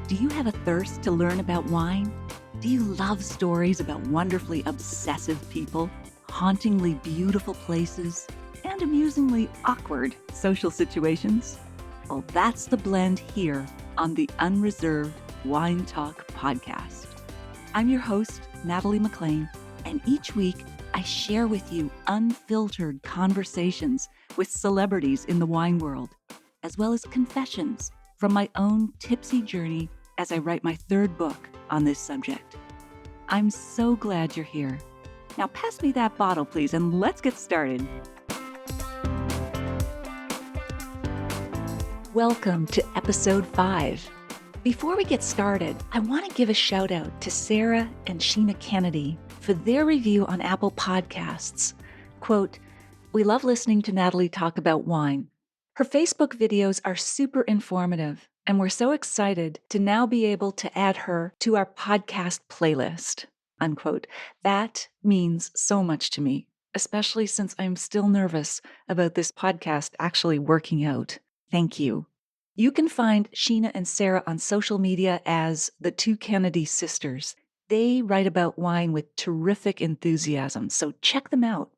Do you have a thirst to learn about wine? Do you love stories about wonderfully obsessive people, hauntingly beautiful places, and amusingly awkward social situations? Well, that's the blend here on the Unreserved Wine Talk podcast. I'm your host, Natalie McLean, and each week I share with you unfiltered conversations with celebrities in the wine world, as well as confessions from my own tipsy journey as I write my third book on this subject. I'm so glad you're here. Now pass me that bottle, please, and let's get started. Welcome to episode 5. Before we get started, I want to give a shout out to Sarah and Sheena Kennedy for their review on Apple Podcasts. Quote, "We love listening to Natalie talk about wine. Her Facebook videos are super informative, and we're so excited to now be able to add her to our podcast playlist." Unquote. That means so much to me, especially since I'm still nervous about this podcast actually working out. Thank you. You can find Sheena and Sarah on social media as the Two Kennedy Sisters. They write about wine with terrific enthusiasm, so check them out.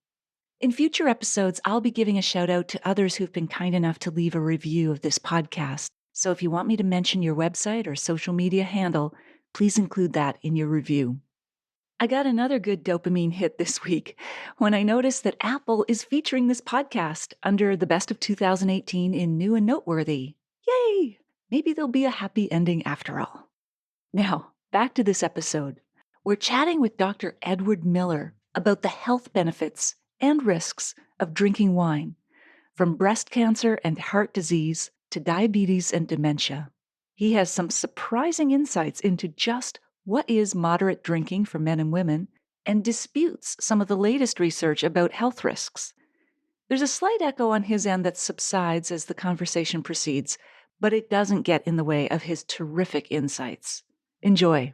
In future episodes, I'll be giving a shout out to others who've been kind enough to leave a review of this podcast. So if you want me to mention your website or social media handle, please include that in your review. I got another good dopamine hit this week when I noticed that Apple is featuring this podcast under the Best of 2018 in New and Noteworthy. Yay! Maybe there'll be a happy ending after all. Now, back to this episode. We're chatting with Dr. Edward Miller about the health benefits and risks of drinking wine, from breast cancer and heart disease to diabetes and dementia. He has some surprising insights into just what is moderate drinking for men and women, and disputes some of the latest research about health risks. There's a slight echo on his end that subsides as the conversation proceeds, but it doesn't get in the way of his terrific insights. Enjoy.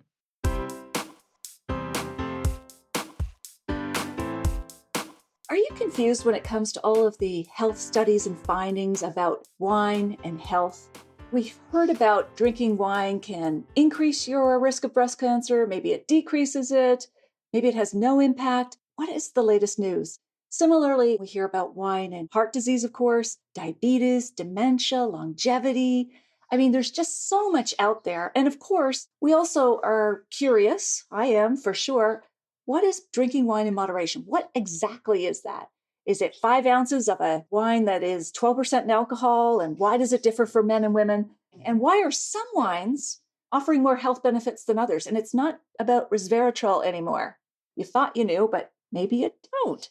Are you confused when it comes to all of the health studies and findings about wine and health? We've heard about drinking wine can increase your risk of breast cancer, maybe it decreases it, maybe it has no impact. What is the latest news? Similarly, we hear about wine and heart disease, of course, diabetes, dementia, longevity. I mean, there's just so much out there. And of course, we also are curious, I am for sure, what is drinking wine in moderation? What exactly is that? Is it 5 ounces of a wine that is 12% in alcohol? And why does it differ for men and women? And why are some wines offering more health benefits than others? And it's not about Resveratrol anymore. You thought you knew, but maybe you don't.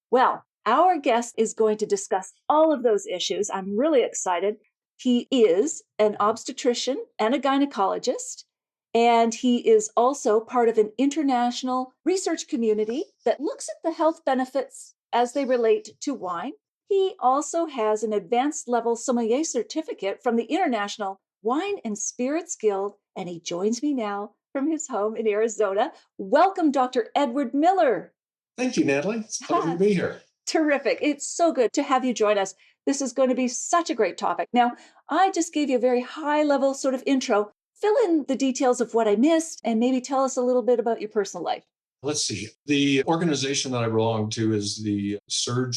Well, our guest is going to discuss all of those issues. I'm really excited. He is an obstetrician and a gynecologist, and he is also part of an international research community that looks at the health benefits as they relate to wine. He also has an advanced level sommelier certificate from the International Wine and Spirits Guild, and he joins me now from his home in Arizona. Welcome, Dr. Edward Miller. Thank you, Natalie. It's a pleasure to be here. Terrific. It's so good to have you join us. This is going to be such a great topic. Now, I just gave you a very high-level sort of intro. Fill in the details of what I missed and maybe tell us a little bit about your personal life. Let's see. The organization that I belong to is the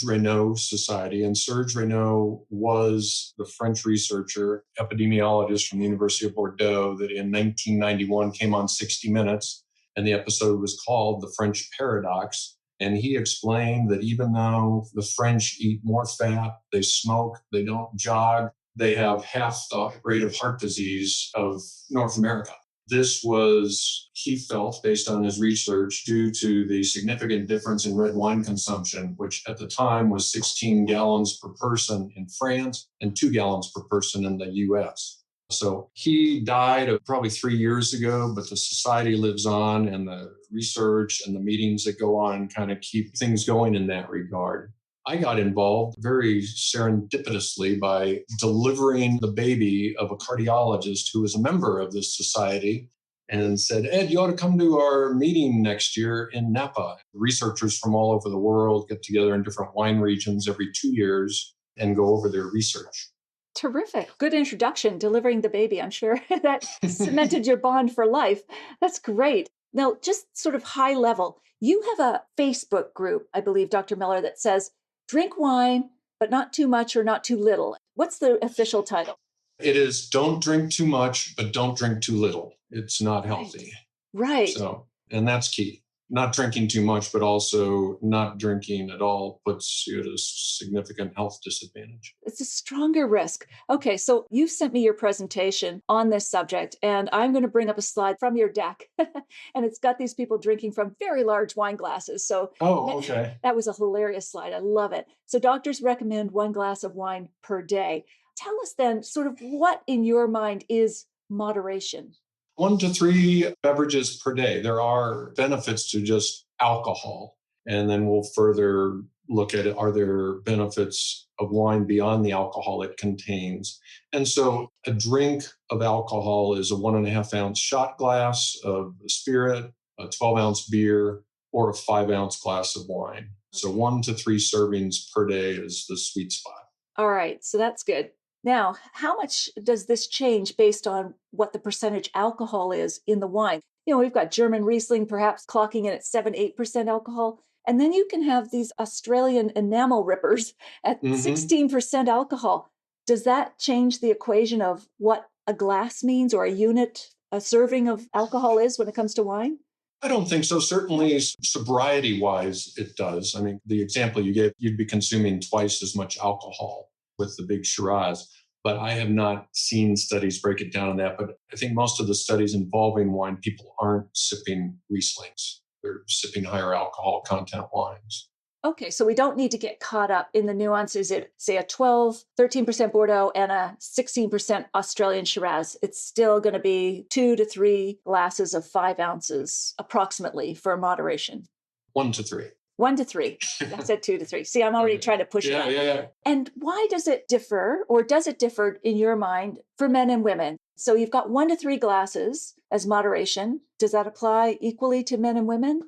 Renaud Society. And Serge Renaud was the French researcher, epidemiologist from the University of Bordeaux that in 1991 came on 60 Minutes. And the episode was called The French Paradox. And he explained that even though the French eat more fat, they smoke, they don't jog, they have half the rate of heart disease of North America. This was, he felt, based on his research, due to the significant difference in red wine consumption, which at the time was 16 gallons per person in France and 2 gallons per person in the US. So he died probably 3 years ago, but the society lives on, and the research and the meetings that go on kind of keep things going in that regard. I got involved very serendipitously by delivering the baby of a cardiologist who was a member of this society and said, "Ed, you ought to come to our meeting next year in Napa." Researchers from all over the world get together in different wine regions every 2 years and go over their research. Terrific. Good introduction, delivering the baby. I'm sure that cemented your bond for life. That's great. Now, just sort of high level, you have a Facebook group, I believe, Dr. Miller, that says, drink wine, but not too much or not too little. What's the official title? It is don't drink too much, but don't drink too little. It's not healthy. Right. So, and that's key. Not drinking too much, but also not drinking at all puts you at a significant health disadvantage. It's a stronger risk. Okay, so you've sent me your presentation on this subject, and I'm going to bring up a slide from your deck. And it's got these people drinking from very large wine glasses. So okay. That was a hilarious slide. I love it. So doctors recommend 1 glass of wine per day. Tell us then sort of what in your mind is moderation? 1 to 3 beverages per day. There are benefits to just alcohol. And then we'll further look at it. Are there benefits of wine beyond the alcohol it contains? And so a drink of alcohol is a 1.5 ounce shot glass of spirit, a 12-ounce beer, or a 5-ounce glass of wine. So 1 to 3 servings per day is the sweet spot. All right. So that's good. Now, how much does this change based on what the percentage alcohol is in the wine? We've got German Riesling perhaps clocking in at 7-8% alcohol. And then you can have these Australian enamel rippers at 16% alcohol. Does that change the equation of what a glass means or a serving of alcohol is when it comes to wine? I don't think so. Certainly sobriety-wise, it does. I mean, the example you gave, you'd be consuming twice as much alcohol with the big Shiraz. But I have not seen studies break it down on that. But I think most of the studies involving wine, people aren't sipping Rieslings. They're sipping higher alcohol content wines. Okay, so we don't need to get caught up in the nuances. It say a 13% Bordeaux and a 16% Australian Shiraz. It's still going to be 2 to 3 glasses of 5 ounces approximately for moderation. 1 to 3. 1 to 3. I said 2 to 3. See, I'm already trying to push it up. Yeah. And why does it differ, or does it differ in your mind for men and women? So you've got 1 to 3 glasses as moderation. Does that apply equally to men and women?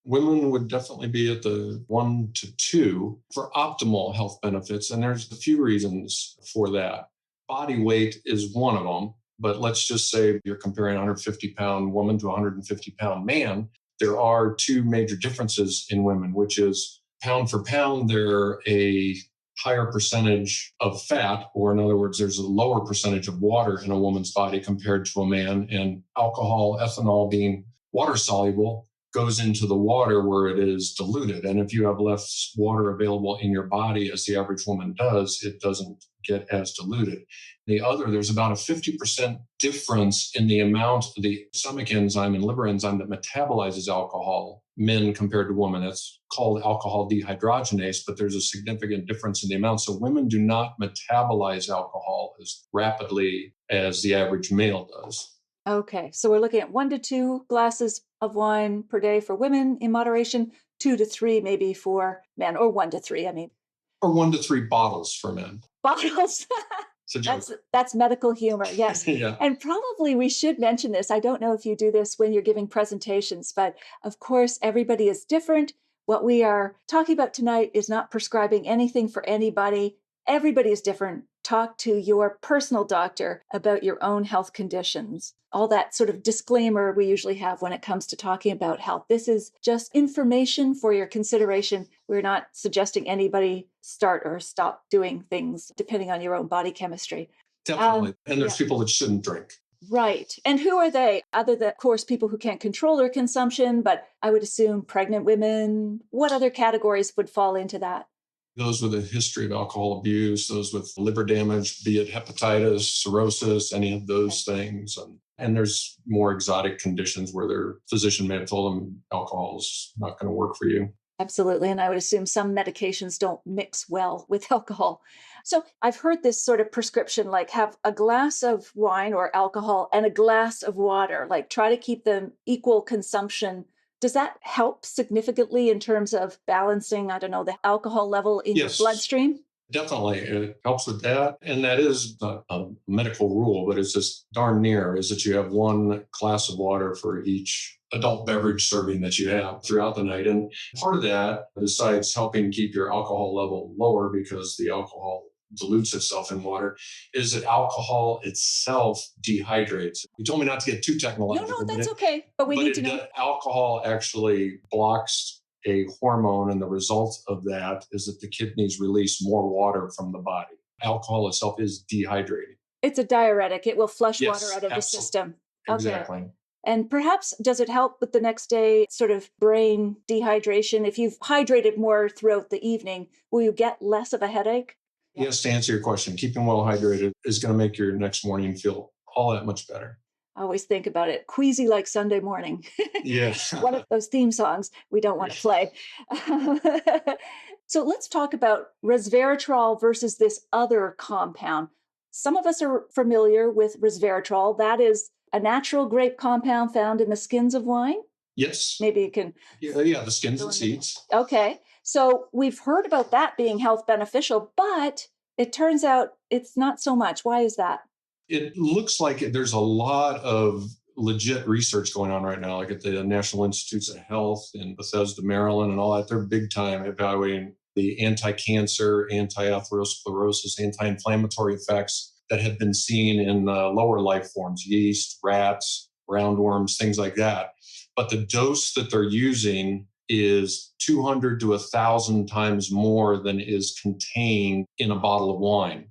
Women would definitely be at the 1 to 2 for optimal health benefits. And there's a few reasons for that. Body weight is one of them. But let's just say you're comparing a 150-pound woman to a 150-pound man. There are 2 major differences in women, which is pound for pound, they're a higher percentage of fat, or in other words, there's a lower percentage of water in a woman's body compared to a man. And alcohol, ethanol being water soluble, goes into the water where it is diluted. And if you have less water available in your body, as the average woman does, it doesn't get as diluted. There's about a 50% difference in the amount of the stomach enzyme and liver enzyme that metabolizes alcohol, men compared to women. That's called alcohol dehydrogenase, but there's a significant difference in the amount. So women do not metabolize alcohol as rapidly as the average male does. Okay, so we're looking at 1 to 2 glasses of wine per day for women in moderation, 2 to 3 maybe for men, or 1 to 3, Or 1 to 3 bottles for men. Bottles. That's medical humor, yes. Yeah. And probably we should mention this. I don't know if you do this when you're giving presentations, but of course, everybody is different. What we are talking about tonight is not prescribing anything for anybody. Everybody is different. Talk to your personal doctor about your own health conditions. All that sort of disclaimer we usually have when it comes to talking about health. This is just information for your consideration. We're not suggesting anybody start or stop doing things depending on your own body chemistry. Definitely. And there's people that shouldn't drink. Right. And who are they? Other than, of course, people who can't control their consumption, but I would assume pregnant women. What other categories would fall into that? Those with a history of alcohol abuse, those with liver damage, be it hepatitis, cirrhosis, any of those things. And there's more exotic conditions where their physician may have told them alcohol is not going to work for you. Absolutely. And I would assume some medications don't mix well with alcohol. So I've heard this sort of prescription, like have a glass of wine or alcohol and a glass of water, like try to keep them equal consumption. Does that help significantly in terms of balancing, the alcohol level in your bloodstream? Definitely. It helps with that. And that is a medical rule, but it's just darn near is that you have 1 glass of water for each adult beverage serving that you have throughout the night. And part of that, besides helping keep your alcohol level lower because the alcohol dilutes itself in water, is that alcohol itself dehydrates. You told me not to get too technological. No, that's okay. But we need to know. Alcohol actually blocks a hormone, and the result of that is that the kidneys release more water from the body. Alcohol itself is dehydrating. It's a diuretic. It will flush water out of the absolutely. system. Exactly. Okay. And perhaps, does it help with the next day sort of brain dehydration? If you've hydrated more throughout the evening, will you get less of a headache? Yes, to answer your question, keeping well hydrated is going to make your next morning feel all that much better. I always think about it, queasy like Sunday morning. Yes. One of those theme songs we don't want to play. So let's talk about resveratrol versus this other compound. Some of us are familiar with resveratrol. That is a natural grape compound found in the skins of wine. Yes. Maybe you can. Yeah, the skins and seeds. Okay. So we've heard about that being health beneficial, but it turns out it's not so much. Why is that? It looks like there's a lot of legit research going on right now, like at the National Institutes of Health in Bethesda, Maryland, and all that. They're big time evaluating the anti-cancer, anti-atherosclerosis, anti-inflammatory effects that have been seen in lower life forms, yeast, rats, roundworms, things like that. But the dose that they're using is 200 to 1,000 times more than is contained in a bottle of wine.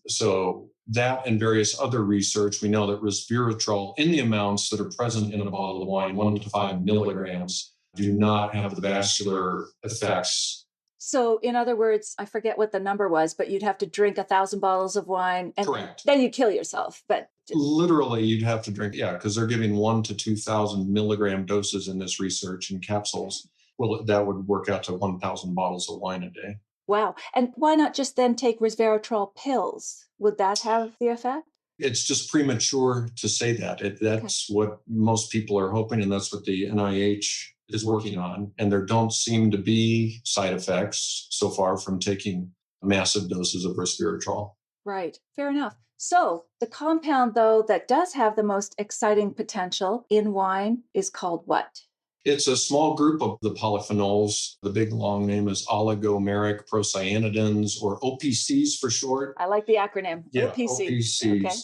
So that and various other research, we know that resveratrol in the amounts that are present in a bottle of wine, 1 to 5 milligrams, do not have the vascular effects. So in other words, I forget what the number was, but you'd have to drink 1,000 bottles of wine and Correct. Then you kill yourself. But literally you'd have to drink, because they're giving 1 to 2,000 milligram doses in this research in capsules. Well, that would work out to 1,000 bottles of wine a day. Wow. And why not just then take resveratrol pills? Would that have the effect? It's just premature to say that. That's what most people are hoping, and that's what the NIH is working on. And there don't seem to be side effects so far from taking massive doses of resveratrol. Right. Fair enough. So the compound, though, that does have the most exciting potential in wine is called what? It's a small group of the polyphenols. The big long name is oligomeric procyanidins, or OPCs for short. I like the acronym. Yeah, OPC. OPCs. Okay.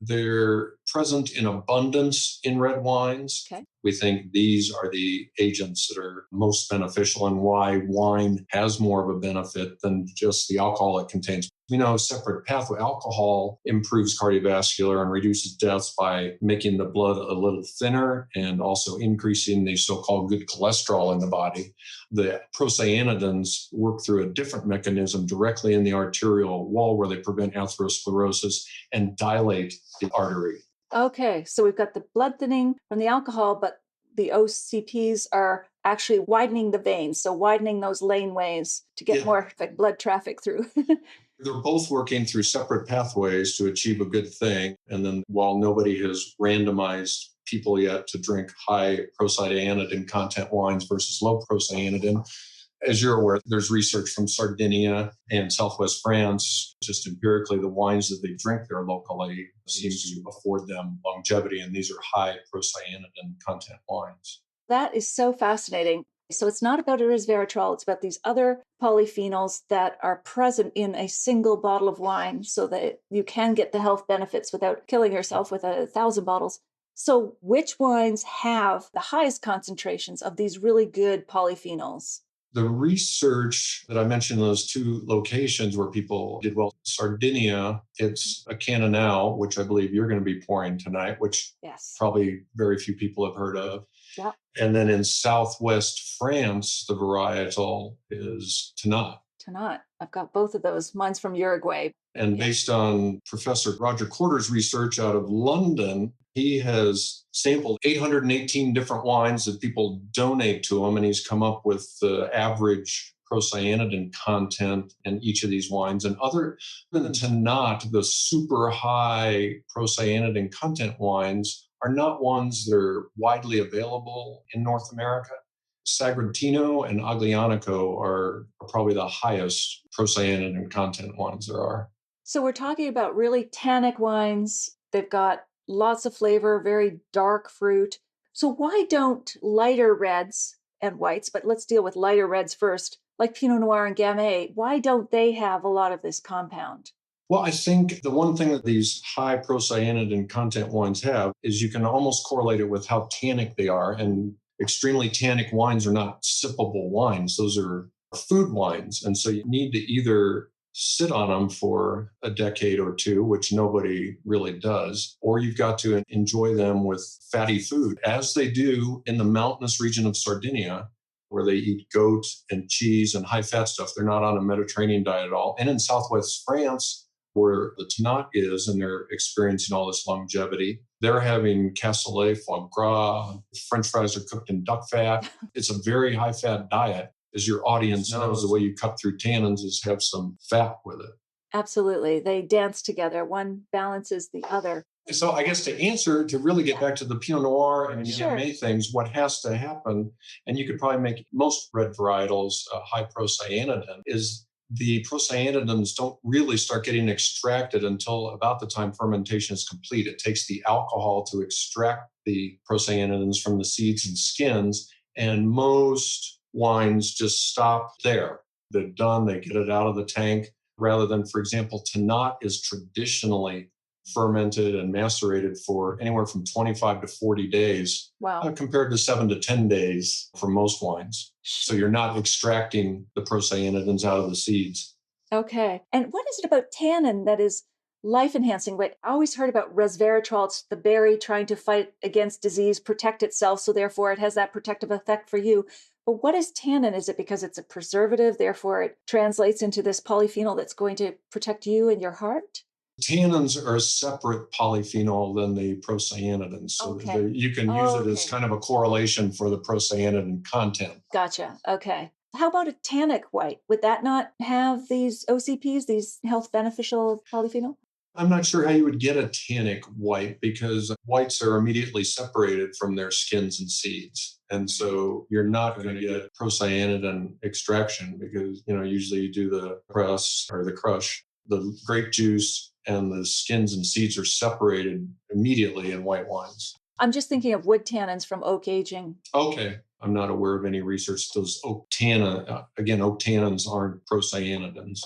They're present in abundance in red wines. Okay. We think these are the agents that are most beneficial, and why wine has more of a benefit than just the alcohol it contains. We know separate pathway alcohol improves cardiovascular and reduces deaths by making the blood a little thinner and also increasing the so-called good cholesterol in the body. The procyanidins work through a different mechanism directly in the arterial wall where they prevent atherosclerosis and dilate the artery. Okay, so we've got the blood thinning from the alcohol, but the OCPs are actually widening the veins, so widening those laneways to get more blood traffic through. They're both working through separate pathways to achieve a good thing. And then while nobody has randomized people yet to drink high procyanidin content wines versus low procyanidin, as you're aware, there's research from Sardinia and Southwest France. Just empirically, the wines that they drink there locally seem to afford them longevity, and these are high procyanidin content wines. That is so fascinating. So it's not about a resveratrol, it's about these other polyphenols that are present in a single bottle of wine so that you can get the health benefits without killing yourself with 1,000 bottles. So which wines have the highest concentrations of these really good polyphenols? The research that I mentioned in those two locations where people did well, Sardinia, it's a Cannonau, which I believe you're going to be pouring tonight, which probably very few people have heard of. Yeah. And then in Southwest France, the varietal is Tannat. Tannat. I've got both of those. Mine's from Uruguay. And based on Professor Roger Corder's research out of London, he has sampled 818 different wines that people donate to him, and he's come up with the average procyanidin content in each of these wines. And other than the Tannat, the super high procyanidin content wines are not ones that are widely available in North America. Sagrantino and Aglianico are probably the highest procyanidin content wines there are. So we're talking about really tannic wines. They've got lots of flavor, very dark fruit. So why don't lighter reds and whites, but let's deal with lighter reds first, like Pinot Noir and Gamay, why don't they have a lot of this compound? Well, I think the one thing that these high procyanidin content wines have is you can almost correlate it with how tannic they are. And extremely tannic wines are not sippable wines. Those are food wines. And so you need to either sit on them for a decade or two, which nobody really does, or you've got to enjoy them with fatty food, as they do in the mountainous region of Sardinia, where they eat goat and cheese and high fat stuff. They're not on a Mediterranean diet at all. And in southwest France, where the Tannat is, and they're experiencing all this longevity, they're having cassoulet, foie gras, French fries are cooked in duck fat. It's a very high fat diet. As your audience knows, the way you cut through tannins is have some fat with it. Absolutely. They dance together. One balances the other. So I guess to really get back to the Pinot Noir and Gamay things, what has to happen, and you could probably make most red varietals high procyanidin, is the procyanidins don't really start getting extracted until about the time fermentation is complete. It takes the alcohol to extract the procyanidins from the seeds and skins, and most wines just stop there. They're done, they get it out of the tank, rather than, for example, Tannat is traditionally fermented and macerated for anywhere from 25 to 40 days, compared to 7 to 10 days for most wines. So you're not extracting the procyanidins out of the seeds. Okay. And what is it about tannin that is life enhancing? I always heard about resveratrol. It's the berry trying to fight against disease, protect itself. So therefore it has that protective effect for you. But what is tannin? Is it because it's a preservative, therefore it translates into this polyphenol that's going to protect you and your heart? Tannins are a separate polyphenol than the procyanidins. So you can use it as kind of a correlation for the procyanidin content. Gotcha. Okay. How about a tannic white? Would that not have these OCPs, these health beneficial polyphenol? I'm not sure how you would get a tannic white, because whites are immediately separated from their skins and seeds. And so you're not going to get procyanidin extraction, because, usually you do the press or the crush. The grape juice and the skins and seeds are separated immediately in white wines. I'm just thinking of wood tannins from oak aging. Okay. I'm not aware of any research. Those oak tannins aren't procyanidins.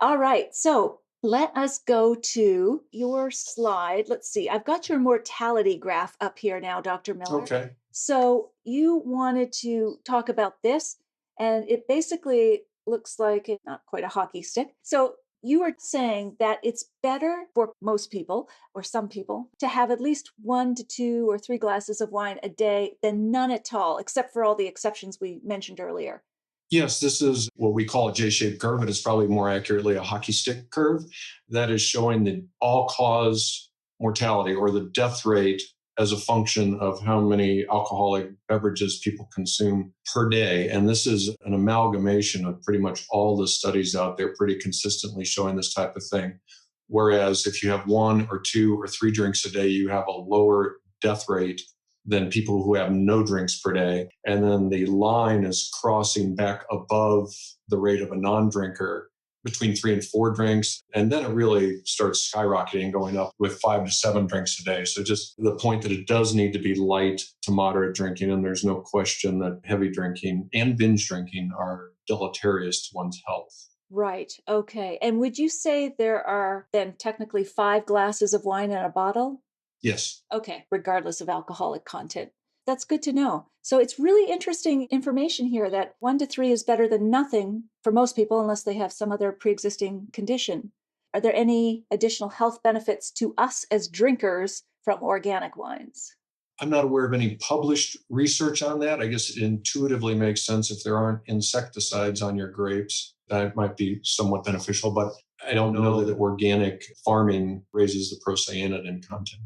All right. So let us go to your slide. Let's see. I've got your mortality graph up here now, Dr. Miller. Okay. So you wanted to talk about this, and it basically looks like not quite a hockey stick. So you were saying that it's better for most people, or some people, to have at least 1 to 2 or 3 glasses of wine a day than none at all, except for all the exceptions we mentioned earlier. Yes, this is what we call a J-shaped curve, but it's probably more accurately a hockey stick curve that is showing the all-cause mortality, or the death rate, as a function of how many alcoholic beverages people consume per day. And this is an amalgamation of pretty much all the studies out there, pretty consistently showing this type of thing. Whereas if you have 1 or 2 or 3 drinks a day, you have a lower death rate than people who have no drinks per day. And then the line is crossing back above the rate of a non-drinker between 3 and 4 drinks. And then it really starts skyrocketing, going up with 5 to 7 drinks a day. So just the point that it does need to be light to moderate drinking. And there's no question that heavy drinking and binge drinking are deleterious to one's health. Right. Okay. And would you say there are then technically 5 glasses of wine in a bottle? Yes. Okay. Regardless of alcoholic content. That's good to know. So it's really interesting information here that 1 to 3 is better than nothing for most people, unless they have some other pre-existing condition. Are there any additional health benefits to us as drinkers from organic wines? I'm not aware of any published research on that. I guess it intuitively makes sense if there aren't insecticides on your grapes. That might be somewhat beneficial, but I don't know that organic farming raises the procyanidin content.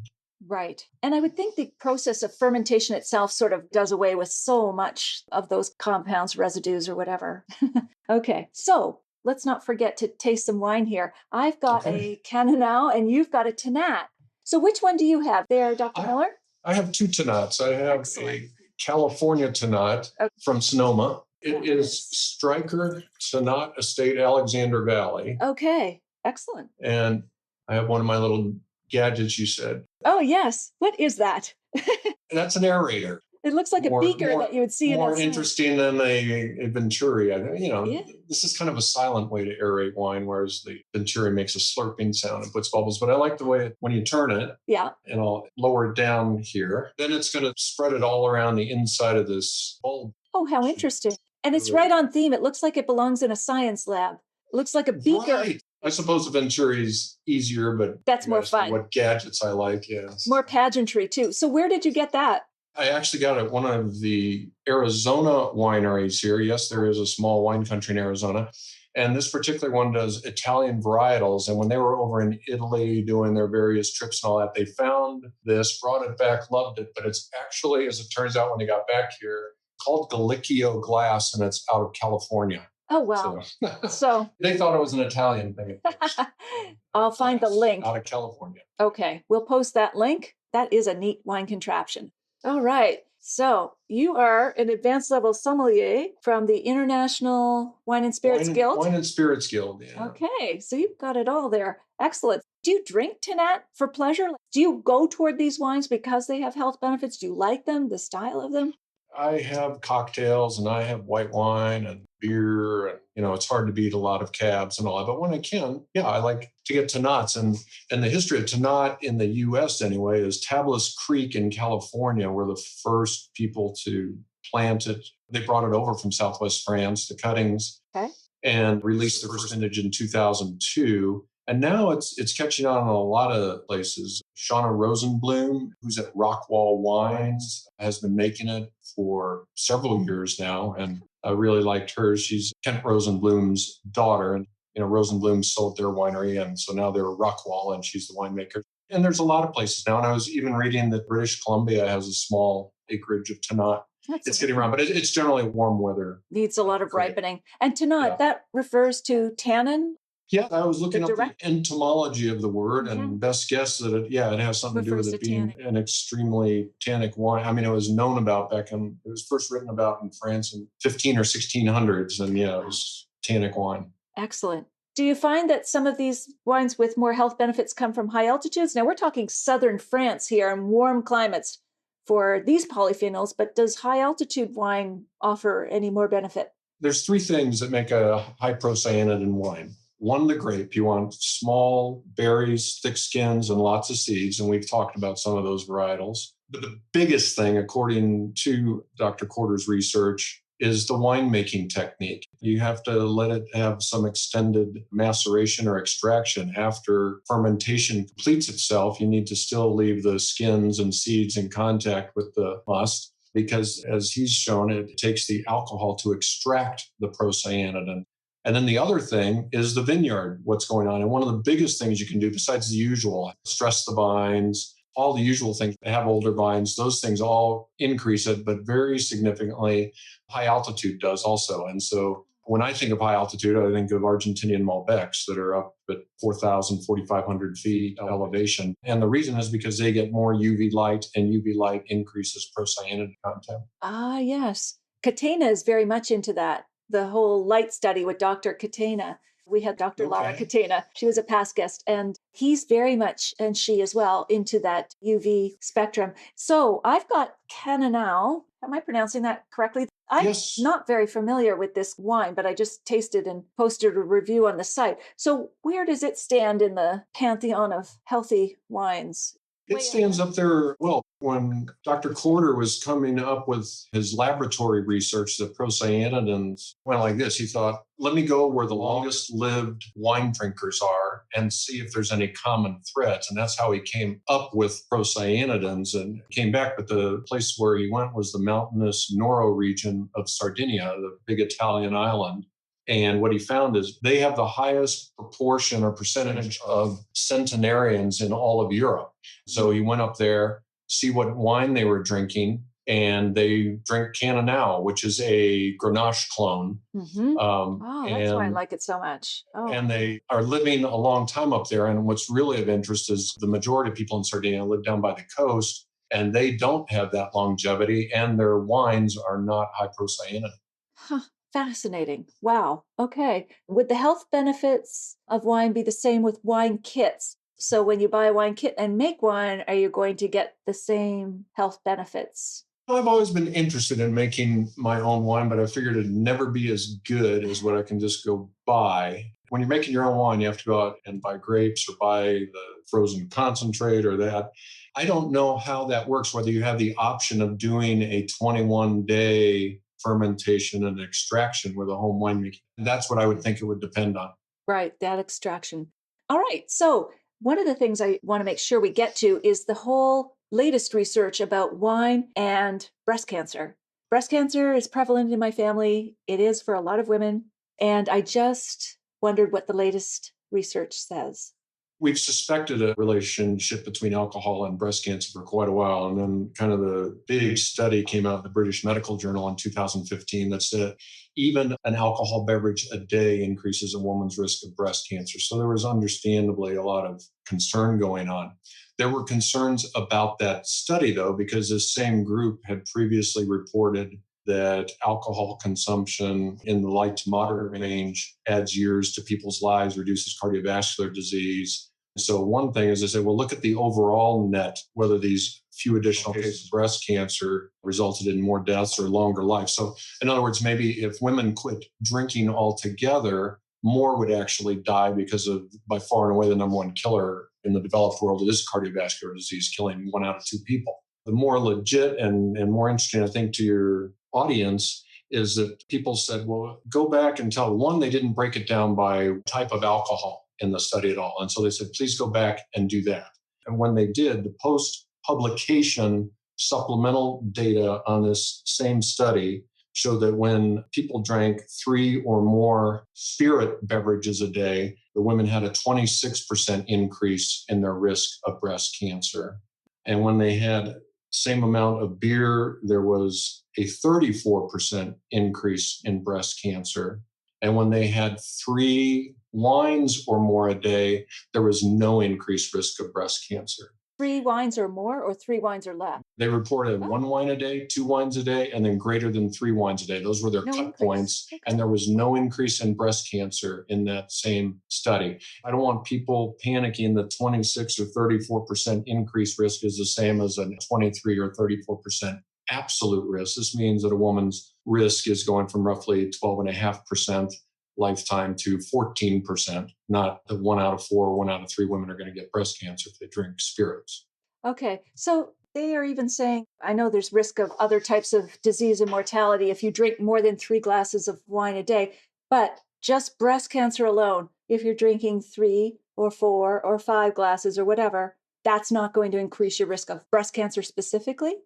Right. And I would think the process of fermentation itself sort of does away with so much of those compounds, residues, or whatever. Okay. So let's not forget to taste some wine here. I've got a Cannonau and you've got a Tannat. So which one do you have there, Dr. Miller? I have 2 Tannats. I have a California Tannat from Sonoma. It is Stryker Tannat Estate, Alexander Valley. Okay. Excellent. And I have one of my little gadgets, you said. Oh, yes. What is that? That's an aerator. It looks like a beaker that you would see in a more sign. interesting than a Venturi. Yeah. This is kind of a silent way to aerate wine, whereas the Venturi makes a slurping sound and puts bubbles. But I like the way when you turn it, Yeah. and I'll lower it down here, then it's going to spread it all around the inside of this bulb. Oh, how interesting. And it's right on theme. It looks like it belongs in a science lab. It looks like a beaker. Right. I suppose the Venturi is easier, but that's more fun. What gadgets I like, yes. More pageantry too. So where did you get that? I actually got it at one of the Arizona wineries here. Yes, there is a small wine country in Arizona. And this particular one does Italian varietals. And when they were over in Italy doing their various trips and all that, they found this, brought it back, loved it. But it's actually, as it turns out when they got back here, called Gallicchio glass, and it's out of California. Oh, wow. So they thought it was an Italian thing. I'll find the link. Out of California. Okay. We'll post that link. That is a neat wine contraption. All right. So you are an advanced level sommelier from the International Wine and Spirits Guild. Wine and Spirits Guild, yeah. Okay. So you've got it all there. Excellent. Do you drink Tanat for pleasure? Do you go toward these wines because they have health benefits? Do you like them, the style of them? I have cocktails and I have white wine and beer. And, it's hard to beat a lot of cabs and all that. But when I can, I like to get Tanats. And the history of Tanat in the U.S. anyway is Tablas Creek in California were the first people to plant it. They brought it over from Southwest France, the cuttings, and released the first vintage in 2002. And now it's catching on in a lot of places. Shauna Rosenblum, who's at Rockwall Wines, has been making it for several years now. And I really liked her. She's Kent Rosenblum's daughter. And, Rosenblum sold their winery. And so now they're Rockwall and she's the winemaker. And there's a lot of places now. And I was even reading that British Columbia has a small acreage of Tanat. It's getting around, but it's generally warm weather. Needs a lot of ripening. And Tanat, that refers to tannin? Yeah, I was looking up the entomology of the word, and best guess that it has something to do with it being an extremely tannic wine. I mean, it was known about it was first written about in France in 15 or 1600s, and it was tannic wine. Excellent. Do you find that some of these wines with more health benefits come from high altitudes? Now, we're talking southern France here and warm climates for these polyphenols, but does high altitude wine offer any more benefit? There's three things that make a hyprocyanate in wine. One, the grape. You want small berries, thick skins, and lots of seeds. And we've talked about some of those varietals. But the biggest thing, according to Dr. Corder's research, is the winemaking technique. You have to let it have some extended maceration or extraction. After fermentation completes itself, you need to still leave the skins and seeds in contact with the must, because as he's shown, it takes the alcohol to extract the procyanidin. And then the other thing is the vineyard, what's going on. And one of the biggest things you can do, besides the usual, stress the vines, all the usual things, have older vines, those things all increase it, but very significantly, high altitude does also. And so when I think of high altitude, I think of Argentinian Malbecs that are up at 4,000, 4,500 feet elevation. And the reason is because they get more UV light, and UV light increases procyanidin content. Ah, yes. Catena is very much into that. The whole light study with Dr. Catena. We had Dr. Lara Catena. She was a past guest, and he's very much, and she as well, into that UV spectrum. So I've got Cananao. Am I pronouncing that correctly? I'm not very familiar with this wine, but I just tasted and posted a review on the site. So where does it stand in the pantheon of healthy wines? It stands up there. Well, when Dr. Corder was coming up with his laboratory research, the procyanidins went like this. He thought, let me go where the longest lived wine drinkers are and see if there's any common threads. And that's how he came up with procyanidins and came back. But the place where he went was the mountainous Noro region of Sardinia, the big Italian island. And what he found is they have the highest proportion or percentage of centenarians in all of Europe. So he went up there, see what wine they were drinking, and they drink Cananao, which is a Grenache clone. Mm-hmm. That's why I like it so much. And they are living a long time up there. And what's really of interest is the majority of people in Sardinia live down by the coast, and they don't have that longevity, and their wines are not hyprocyanidin. Huh. Fascinating. Wow. Okay. Would the health benefits of wine be the same with wine kits? So when you buy a wine kit and make wine, are you going to get the same health benefits? I've always been interested in making my own wine, but I figured it'd never be as good as what I can just go buy. When you're making your own wine, you have to go out and buy grapes or buy the frozen concentrate or that. I don't know how that works, whether you have the option of doing a 21-day fermentation and extraction with a home winemaking. That's what I would think it would depend on. Right, that extraction. All right. So, one of the things I want to make sure we get to is the whole latest research about wine and breast cancer. Breast cancer is prevalent in my family. It is for a lot of women. And I just wondered what the latest research says. We've suspected a relationship between alcohol and breast cancer for quite a while. And then kind of the big study came out in the British Medical Journal in 2015 that said even an alcohol beverage a day increases a woman's risk of breast cancer. So there was understandably a lot of concern going on. There were concerns about that study, though, because this same group had previously reported that alcohol consumption in the light to moderate range adds years to people's lives, reduces cardiovascular disease. So one thing is they say, well, look at the overall net, whether these few additional cases of breast cancer resulted in more deaths or longer life. So in other words, maybe if women quit drinking altogether, more would actually die because of, by far and away, the number one killer in the developed world is cardiovascular disease, killing 1 out of 2 people. The more legit and more interesting, I think, to your audience is that people said, well, go back and tell one, they didn't break it down by type of alcohol in the study at all. And so they said, please go back and do that. And when they did, the post-publication supplemental data on this same study showed that when people drank 3 or more spirit beverages a day, the women had a 26% increase in their risk of breast cancer. And when they had same amount of beer, there was a 34% increase in breast cancer. And when they had 3 wines or more a day, there was no increased risk of breast cancer. 3 wines or more, or 3 wines or less? They reported 1 wine a day, 2 wines a day, and then greater than 3 wines a day. Those were their cut points. Okay. And there was no increase in breast cancer in that same study. I don't want people panicking that 26 or 34% increased risk is the same as a 23 or 34% absolute risk. This means that a woman's risk is going from roughly 12.5% lifetime to 14%, not that 1 out of 4 or 1 out of 3 women are going to get breast cancer if they drink spirits. Okay. So they are even saying, I know there's risk of other types of disease and mortality if you drink more than 3 glasses of wine a day, but just breast cancer alone, if you're drinking 3 or 4 or 5 glasses or whatever, that's not going to increase your risk of breast cancer specifically?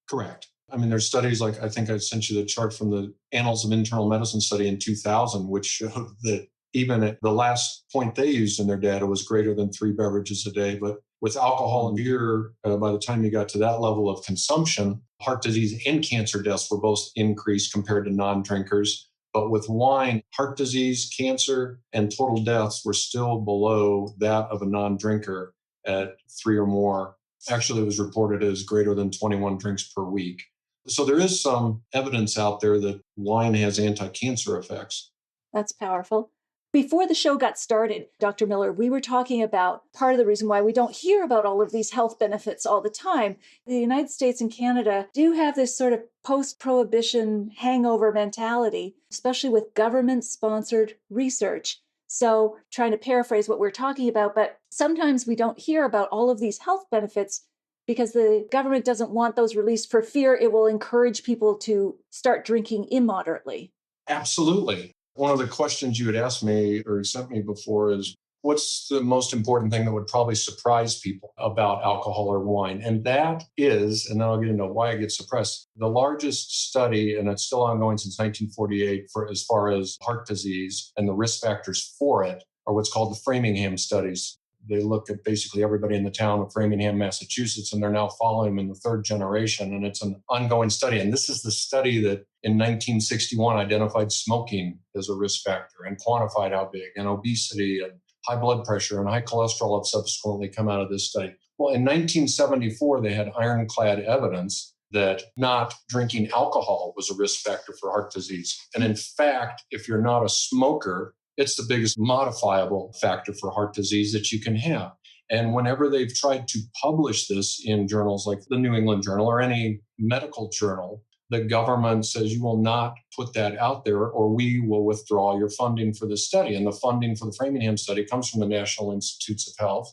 Correct. I mean, there's studies like, I think I sent you the chart from the Annals of Internal Medicine study in 2000, which showed that even at the last point they used in their data was greater than 3 beverages a day. But with alcohol and beer, by the time you got to that level of consumption, heart disease and cancer deaths were both increased compared to non-drinkers. But with wine, heart disease, cancer, and total deaths were still below that of a non-drinker at 3 or more. Actually, it was reported as greater than 21 drinks per week. So there is some evidence out there that wine has anti-cancer effects. That's powerful. Before the show got started, Dr. Miller, we were talking about part of the reason why we don't hear about all of these health benefits all the time. The United States and Canada do have this sort of post-prohibition hangover mentality, especially with government-sponsored research. So trying to paraphrase what we're talking about, but sometimes we don't hear about all of these health benefits because the government doesn't want those released for fear it will encourage people to start drinking immoderately. Absolutely. One of the questions you had asked me or sent me before is, what's the most important thing that would probably surprise people about alcohol or wine? And that is, and then I'll get into why it gets suppressed, the largest study, and it's still ongoing since 1948, for as far as heart disease and the risk factors for it, are what's called the Framingham Studies. They look at basically everybody in the town of Framingham, Massachusetts, and they're now following them in the 3rd generation. And it's an ongoing study. And this is the study that in 1961 identified smoking as a risk factor and quantified how big, and obesity and high blood pressure and high cholesterol have subsequently come out of this study. Well, in 1974, they had ironclad evidence that not drinking alcohol was a risk factor for heart disease. And in fact, if you're not a smoker, it's the biggest modifiable factor for heart disease that you can have. And whenever they've tried to publish this in journals like the New England Journal or any medical journal, the government says you will not put that out there or we will withdraw your funding for the study. And the funding for the Framingham study comes from the National Institutes of Health.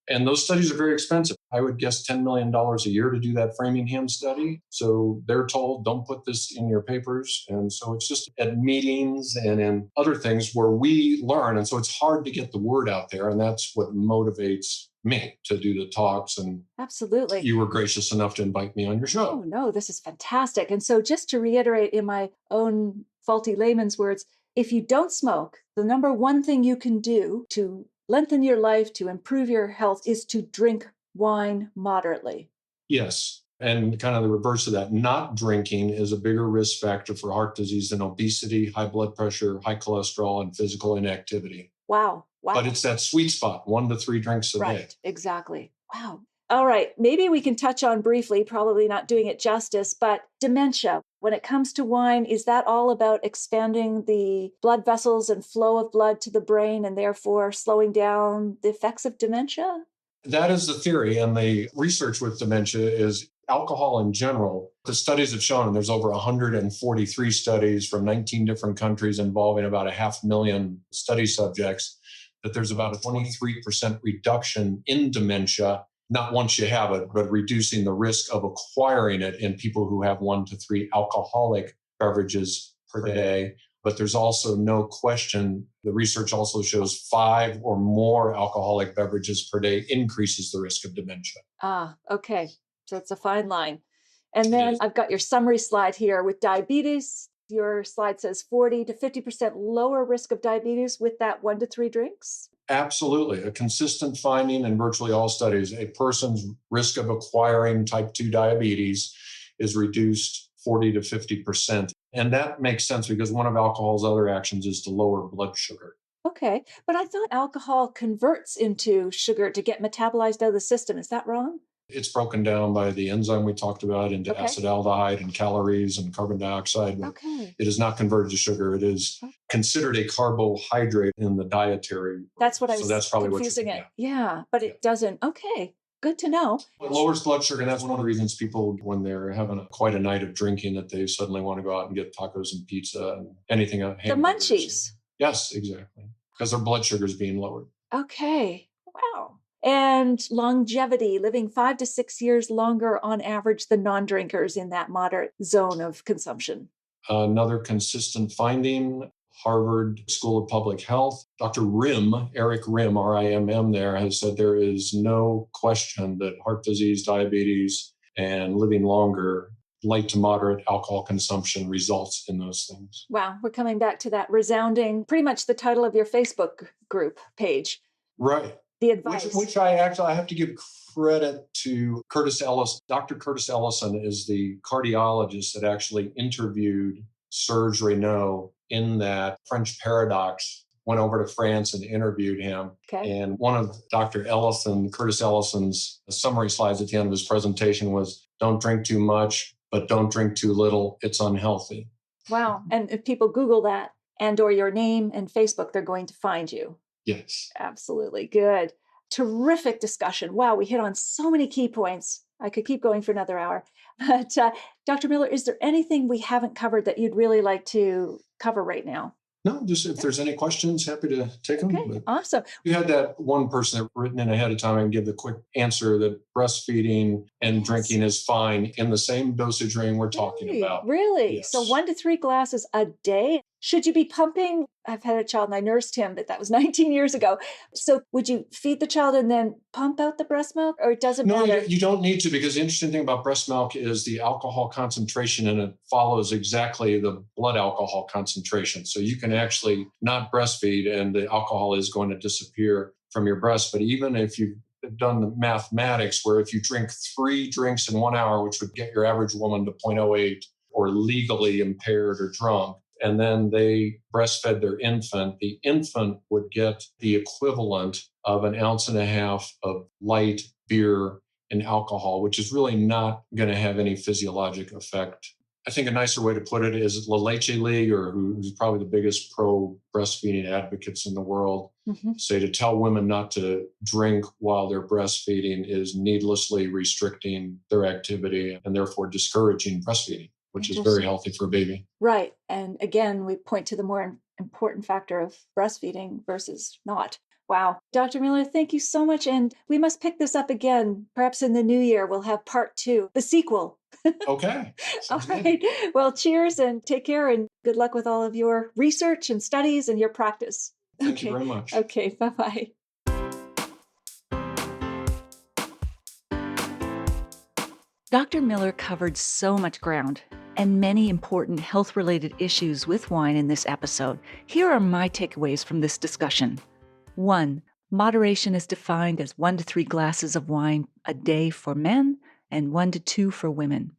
And those studies are very expensive. I would guess $10 million a year to do that Framingham study. So they're told, don't put this in your papers. And so it's just at meetings and in other things where we learn. And so it's hard to get the word out there. And that's what motivates me to do the talks. And absolutely, you were gracious enough to invite me on your show. Oh, no, this is fantastic. And so just to reiterate in my own faulty layman's words, if you don't smoke, the number one thing you can do to lengthen your life, to improve your health, is to drink wine moderately. Yes. And kind of the reverse of that, not drinking is a bigger risk factor for heart disease than obesity, high blood pressure, high cholesterol, and physical inactivity. Wow. But it's that sweet spot, 1 to 3 drinks a day. Right. Exactly. Wow. All right. Maybe we can touch on briefly, probably not doing it justice, but dementia. When it comes to wine, is that all about expanding the blood vessels and flow of blood to the brain and therefore slowing down the effects of dementia? That is the theory. And the research with dementia is alcohol in general. The studies have shown, and there's over 143 studies from 19 different countries involving about 500,000 study subjects, that there's about a 23% reduction in dementia, not once you have it, but reducing the risk of acquiring it in people who have 1 to 3 alcoholic beverages per day. But there's also no question, the research also shows 5 or more alcoholic beverages per day increases the risk of dementia. Ah, okay. So it's a fine line. And then I've got your summary slide here with diabetes. Your slide says 40 to 50% lower risk of diabetes with that 1 to 3 drinks. Absolutely. A consistent finding in virtually all studies, a person's risk of acquiring type 2 diabetes is reduced 40 to 50%. And that makes sense because one of alcohol's other actions is to lower blood sugar. Okay. But I thought alcohol converts into sugar to get metabolized out of the system. Is that wrong? It's broken down by the enzyme we talked about into acetaldehyde and calories and carbon dioxide. Okay. It is not converted to sugar. It is considered a carbohydrate in the dietary. That's what I was So that's probably confusing it. Yeah, but it doesn't. Okay. Good to know. It lowers blood sugar, and that's one of the reasons people, when they're having quite a night of drinking, that they suddenly want to go out and get tacos and pizza and anything. The munchies. Yes, exactly. Because their blood sugar is being lowered. Okay. Wow. And longevity, living 5 to 6 years longer on average than non-drinkers in that moderate zone of consumption. Another consistent finding, Harvard School of Public Health, Dr. Eric Rim, R-I-M-M there, has said there is no question that heart disease, diabetes, and living longer, light to moderate alcohol consumption results in those things. Wow, we're coming back to that resounding, pretty much the title of your Facebook group page. Right. The advice. Which I have to give credit to Curtis Ellis. Dr. Curtis Ellison is the cardiologist that actually interviewed Serge Renaud in that French paradox, went over to France and interviewed him. Okay. And one of Curtis Ellison's summary slides at the end of his presentation was, don't drink too much, but don't drink too little. It's unhealthy. Wow. And if people Google that and or your name and Facebook, they're going to find you. Yes. Absolutely. Good. Terrific discussion. Wow. We hit on so many key points. I could keep going for another hour. But Dr. Miller, is there anything we haven't covered that you'd really like to cover right now? No, just if there's any questions, happy to take them. Okay, awesome. You had that one person that written in ahead of time and give the quick answer that breastfeeding and drinking is fine in the same dosage range we're talking about. Really? Yes. So 1 to 3 glasses a day? Should you be pumping? I've had a child and I nursed him, but that was 19 years ago. So would you feed the child and then pump out the breast milk, or it doesn't matter? No, you don't need to, because the interesting thing about breast milk is the alcohol concentration, and it follows exactly the blood alcohol concentration. So you can actually not breastfeed and the alcohol is going to disappear from your breast. But even if you've done the mathematics where if you drink 3 drinks in 1 hour, which would get your average woman to 0.08 or legally impaired or drunk, and then they breastfed their infant, the infant would get the equivalent of 1.5 ounces of light beer and alcohol, which is really not going to have any physiologic effect I think a nicer way to put it is La Leche League, or who's probably the biggest pro breastfeeding advocates in the world, say to tell women not to drink while they're breastfeeding is needlessly restricting their activity and therefore discouraging breastfeeding, which is very healthy for a baby. Right. And again, we point to the more important factor of breastfeeding versus not. Wow. Dr. Miller, thank you so much. And we must pick this up again. Perhaps in the new year, we'll have part 2, the sequel. Okay. All right. Well, cheers and take care, and good luck with all of your research and studies and your practice. Thank you very much. Okay. Bye-bye. Dr. Miller covered so much ground and many important health-related issues with wine in this episode. Here are my takeaways from this discussion. 1. Moderation is defined as 1 to 3 glasses of wine a day for men and 1 to 2 for women.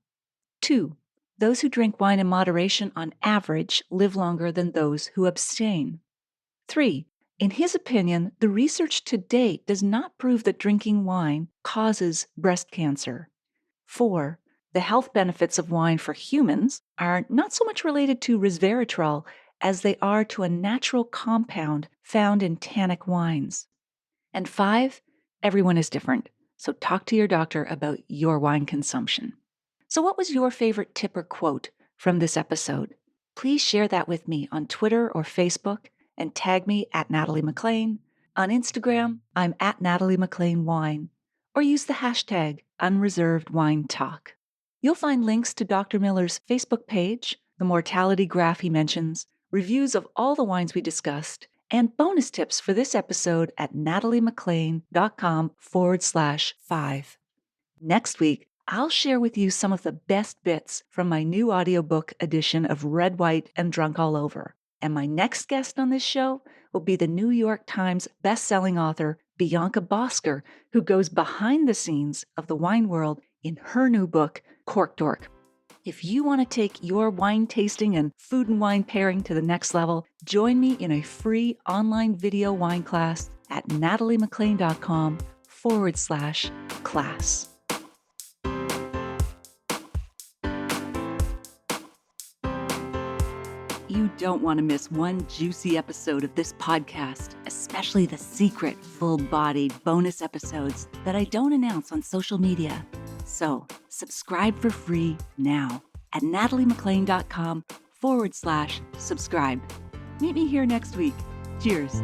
2. Those who drink wine in moderation on average live longer than those who abstain. 3. In his opinion, the research to date does not prove that drinking wine causes breast cancer. 4. The health benefits of wine for humans are not so much related to resveratrol as they are to a natural compound found in tannic wines. And 5, everyone is different, so talk to your doctor about your wine consumption. So what was your favorite tip or quote from this episode? Please share that with me on Twitter or Facebook and tag me at Natalie McLean. On Instagram, I'm at Natalie McLean Wine, or use the hashtag UnreservedWineTalk. You'll find links to Dr. Miller's Facebook page, the mortality graph he mentions, reviews of all the wines we discussed, and bonus tips for this episode at nataliemclean.com/5. Next week, I'll share with you some of the best bits from my new audiobook edition of Red, White, and Drunk All Over. And my next guest on this show will be the New York Times best-selling author Bianca Bosker, who goes behind the scenes of the wine world in her new book, Cork Dork. If you want to take your wine tasting and food and wine pairing to the next level, join me in a free online video wine class at nataliemclean.com/class. You don't want to miss one juicy episode of this podcast, especially the secret, full-bodied bonus episodes that I don't announce on social media. So, subscribe for free now at nataliemclean.com/subscribe. Meet me here next week. Cheers.